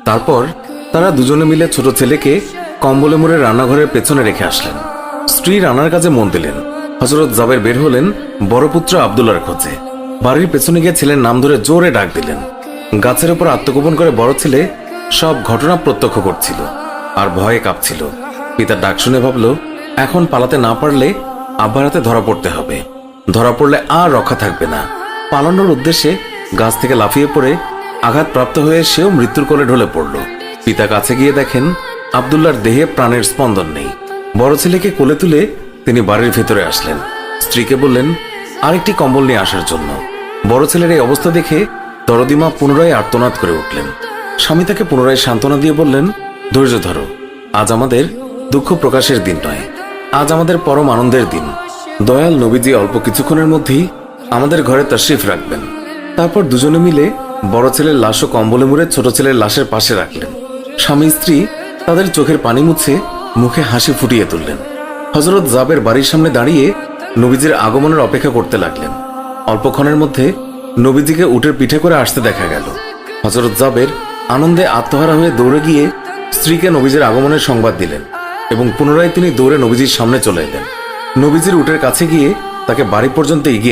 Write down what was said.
তারপর তারা দুজনে মিলে ছোট ছেলেকে কম্বলে মুড়ে রান্নাঘরের পেছনে রেখে আসলেন। স্ত্রী রান্নার কাজে মন দিলেন। হযরত জাবের বের হলেন বড় পুত্র আব্দুল্লাহর খোঁজে। বাড়ির পেছনে গিয়ে ছেলের নাম ধরে জোরে ডাক দিলেন। গাছের উপর আত্মগোপন করে বড় ছেলে সব ঘটনা প্রত্যক্ষ করছিল আর ভয়ে কাঁপছিল। পিতার ডাক শুনে ভাবল, এখন পালাতে না পারলে আব্বার হাতে ধরা পড়তে হবে। ধরা পড়লে আর রক্ষা থাকবে না। পালানোর উদ্দেশ্যে গাছ থেকে লাফিয়ে পড়ে আঘাতপ্রাপ্ত হয়ে সেও মৃত্যুর কোলে ঢলে পড়ল। পিতা কাছে গিয়ে দেখেন আব্দুল্লাহর দেহে প্রাণের স্পন্দন নেই। বড় ছেলেকে কোলে তুলে তিনি বাড়ির ভেতরে আসলেন। স্ত্রীকে বললেন আরেকটি কম্বল নিয়ে আসার জন্য। বড় ছেলের এই অবস্থা দেখে দরদিমা পুনরায় আর্তনাদ করে উঠলেন। স্বামী তাকে পুনরায় সান্ত্বনা দিয়ে বললেন, ধৈর্য ধরো, আজ আমাদের দুঃখ প্রকাশের দিন নয়, আজ আমাদের পরম আনন্দের দিন। দয়াল নবীজি অল্প কিছুক্ষণের মধ্যেই আমাদের ঘরে তাশরিফ রাখবেন। তারপর দুজনে মিলে বড় ছেলের লাশও কম্বলে মুড়ে ছোট ছেলের লাশের পাশে রাখলেন। স্বামী স্ত্রী তাদের চোখের পানি মুছে মুখে হাসি ফুটিয়ে তুললেন। হযরত জাবের বাড়ির সামনে দাঁড়িয়ে নবীজির আগমনের অপেক্ষা করতে লাগলেন। অল্পক্ষণের মধ্যে নবীজিকে উটের পিঠে করে আসতে দেখা গেল। হযরত জাবের আনন্দে আত্মহারা হয়ে দৌড়ে গিয়ে স্ত্রীকে নবীজির আগমনের সংবাদ দিলেন এবং পুনরায় তিনি দৌড়ে নবীজির সামনে চলে এলেন। নবীজির উটের কাছে গিয়ে তাকে বাড়ি পর্যন্ত এগিয়ে